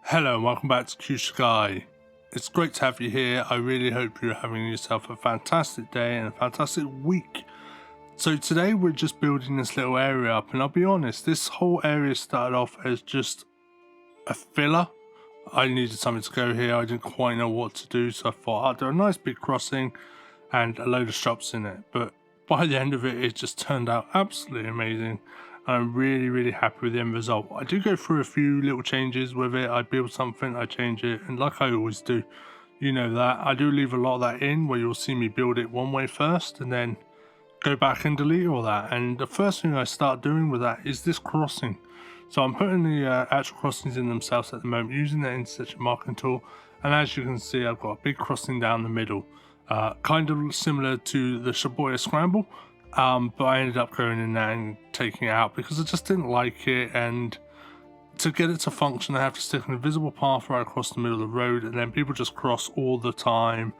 Hello and welcome back to Kyū shigai. It's great to have you here. I really hope you're having yourself a fantastic day and a fantastic week. So today we're just building this little area up, and I'll be honest, this whole area started off as just a filler. I needed something to go here. I didn't quite know what to do, so I thought I'd do a nice big crossing and a load of shops in it. But by the end of it, it just turned out absolutely amazing. I'm really happy with the end result. I do go through a few little changes with it. I build something, I change it, and like I always do, you know that, I do leave a lot of that in where you'll see me build it one way first and then go back and delete all that. And the first thing I start doing with that is this crossing. So I'm putting the actual crossings in themselves at the moment using the intersection marking tool, and as you can see I've got a big crossing down the middle, kind of similar to the Shibuya Scramble. But I ended up going in there and taking it out because I just didn't like it, and to get it to function I have to stick an invisible path right across the middle of the road, and then people just cross all the time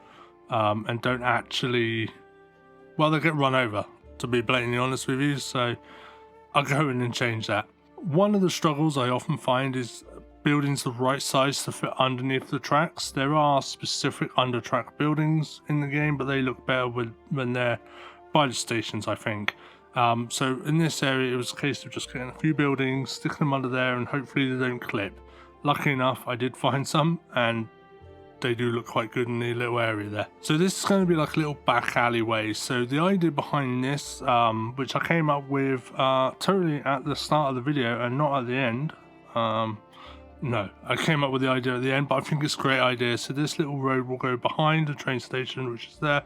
and don't actually, well, they get run over, to be blatantly honest with you. So I'll go in and change that. One of the struggles I often find is buildings the right size to fit underneath the tracks. There are specific under track buildings in the game, but they look better when they're by the stations, I think. So in this area it was a case of just getting a few buildings, sticking them under there, and hopefully they don't clip. Luckily enough I did find some, and they do look quite good in the little area there. So this is going to be like a little back alleyway. So the idea behind this, which I came up with totally at the start of the video and not at the end. No, I came up with the idea at the end, but I think it's a great idea. So this little road will go behind the train station, which is there,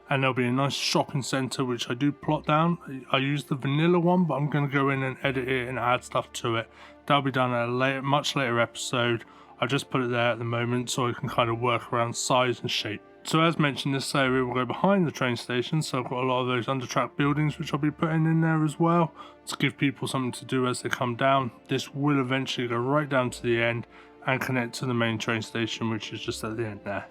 and there'll be a nice shopping centre which I do plot down. I use the vanilla one, but I'm going to go in and edit it and add stuff to it. That'll be done at a much later episode. I just put it there at the moment so I can kind of work around size and shape. So as mentioned, this area will go behind the train station, so I've got a lot of those under track buildings which I'll be putting in there as well to give people something to do as they come down. This will eventually go right down to the end and connect to the main train station, which is just at the end there.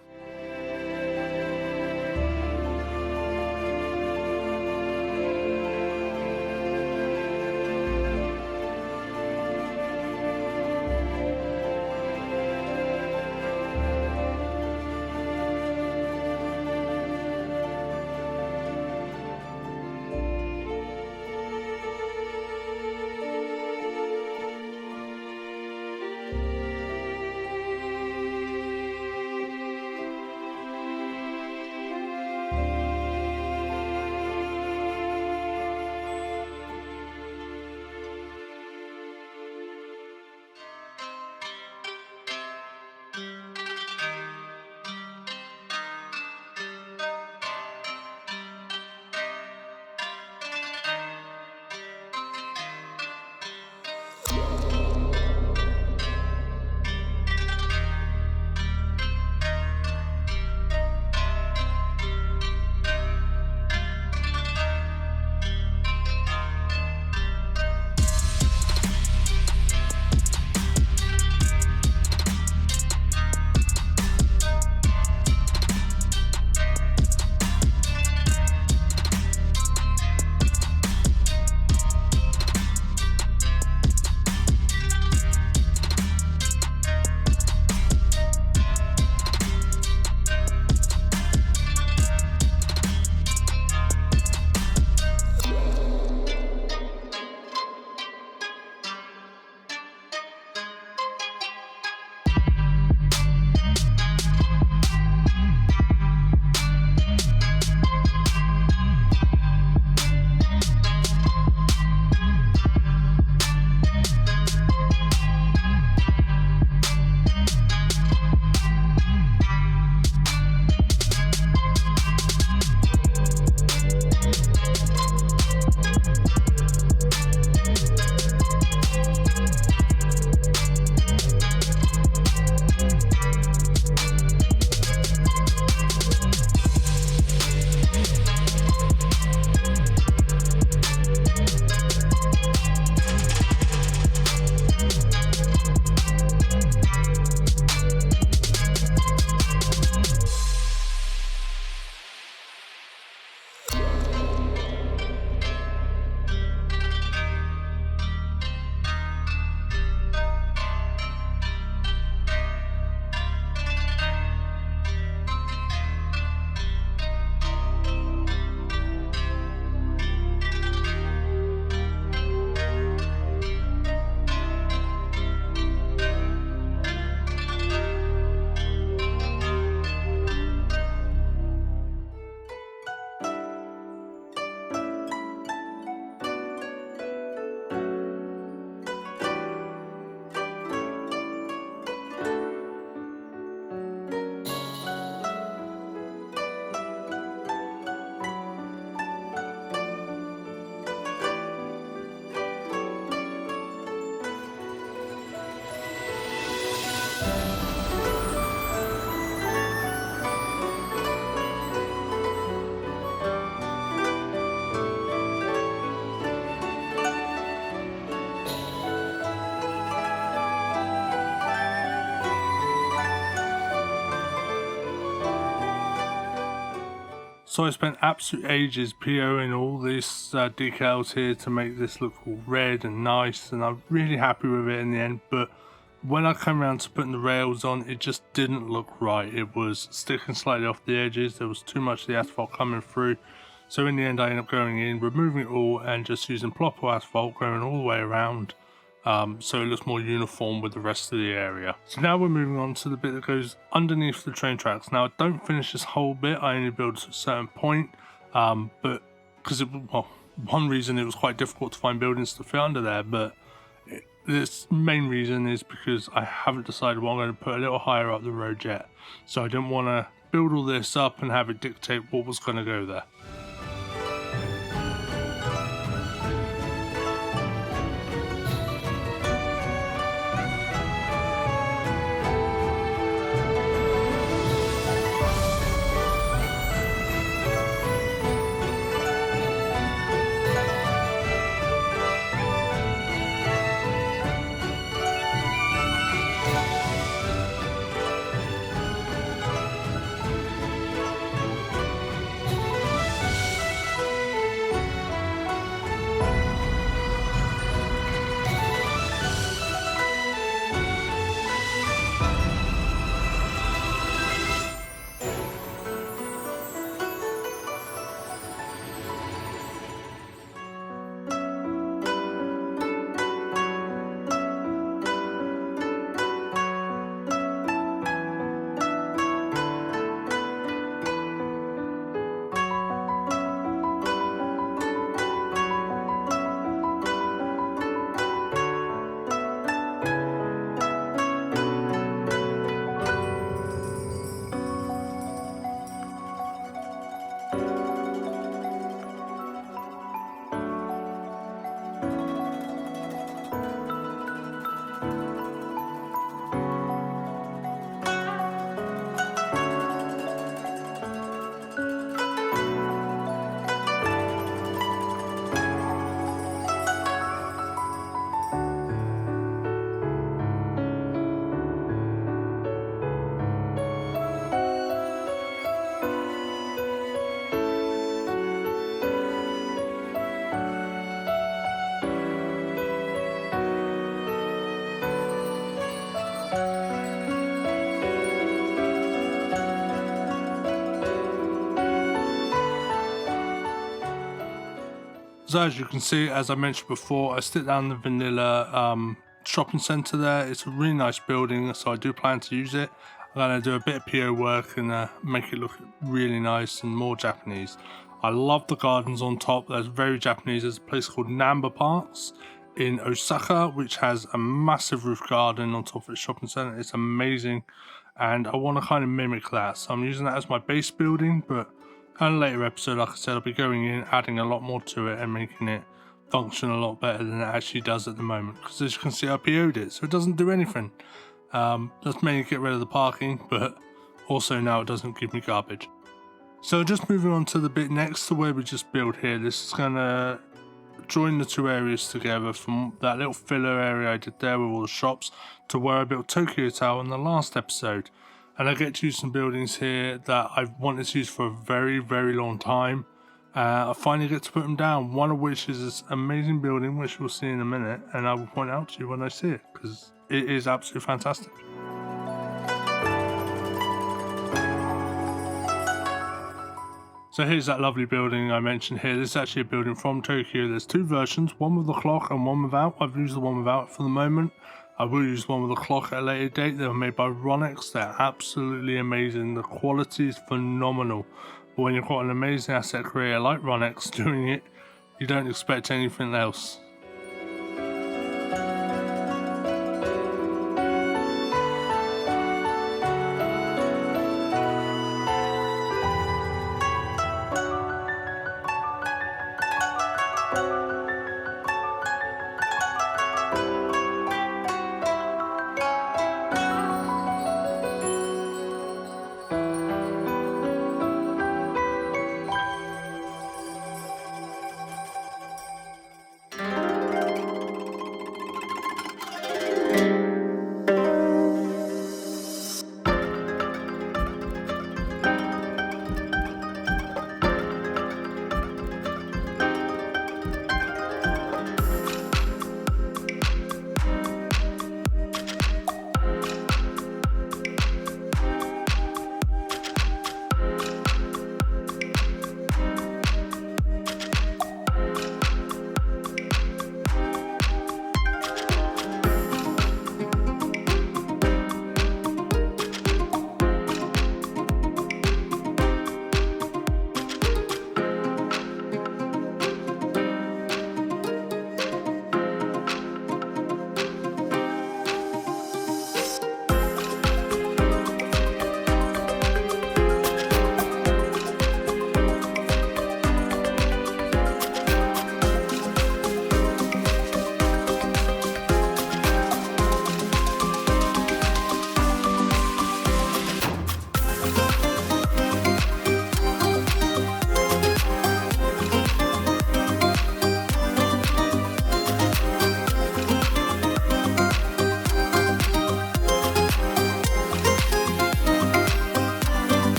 So I spent absolute ages POing all these decals here to make this look all red and nice, and I'm really happy with it in the end. But when I came around to putting the rails on, it just didn't look right. It was sticking slightly off the edges, there was too much of the asphalt coming through. So in the end I ended up going in, removing it all and just using Ploppo asphalt going all the way around. So it looks more uniform with the rest of the area. So now we're moving on to the bit that goes underneath the train tracks. Now I don't finish this whole bit, I only build to a certain point, but because one reason it was quite difficult to find buildings to fit under there, but this main reason is because I haven't decided what I'm going to put a little higher up the road yet. So I didn't want to build all this up and have it dictate what was going to go there. So as you can see, as I mentioned before, I stick down the vanilla shopping centre there. It's a really nice building, so I do plan to use it. I'm going to do a bit of PO work and make it look really nice and more Japanese. I love the gardens on top. That's very Japanese. There's a place called Namba Parks in Osaka, which has a massive roof garden on top of the shopping centre. It's amazing, and I want to kind of mimic that. So I'm using that as my base building, but in a later episode, like I said, I'll be going in, adding a lot more to it and making it function a lot better than it actually does at the moment. Because as you can see, I PO'd it, so it doesn't do anything. That's mainly get rid of the parking, but also now it doesn't give me garbage. So just moving on to the bit next to where we just built here. This is going to join the two areas together, from that little filler area I did there with all the shops to where I built Tokyo Tower in the last episode. And I get to use some buildings here that I've wanted to use for a very, very long time. I finally get to put them down, one of which is this amazing building, which we'll see in a minute, and I will point out to you when I see it, because it is absolutely fantastic. So here's that lovely building I mentioned here. This is actually a building from Tokyo. There's two versions, one with the clock and one without. I've used the one without for the moment. I will use one with the clock at a later date. They were made by Ronex. They're absolutely amazing. The quality is phenomenal. But when you've got an amazing asset creator like Ronex doing it, you don't expect anything else.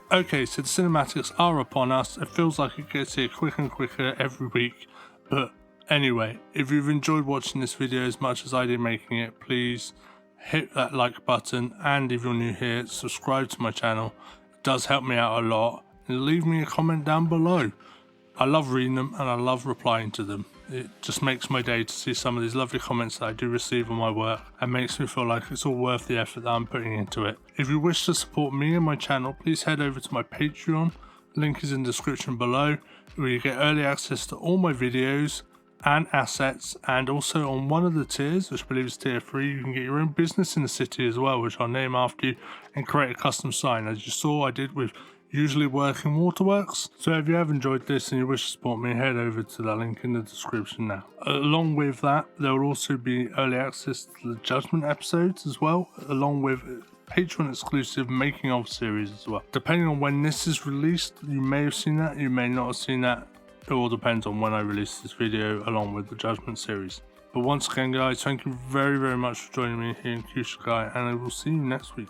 Okay, so the cinematics are upon us. It feels like it gets here quicker and quicker every week. But anyway, if you've enjoyed watching this video as much as I did making it, please hit that like button, and if you're new here, subscribe to my channel. It does help me out a lot, and leave me a comment down below. I love reading them and I love replying to them. It just makes my day to see some of these lovely comments that I do receive on my work, and makes me feel like it's all worth the effort that I'm putting into it. If you wish to support me and my channel, please head over to my Patreon. Link is in the description below, where you get early access to all my videos and assets, and also on one of the tiers, which I believe is tier 3, you can get your own business in the city as well, which I'll name after you, and create a custom sign, as you saw I did with Usually Working Waterworks. So if you have enjoyed this and you wish to support me, head over to that link in the description now. Along with that, there will also be early access to the Judgment episodes as well, along with Patreon exclusive making of series as well. Depending on when this is released, you may have seen that, you may not have seen that. It all depends on when I release this video along with the Judgment series. But once again guys, thank you very much for joining me here in Kyū shigai, and I will see you next week.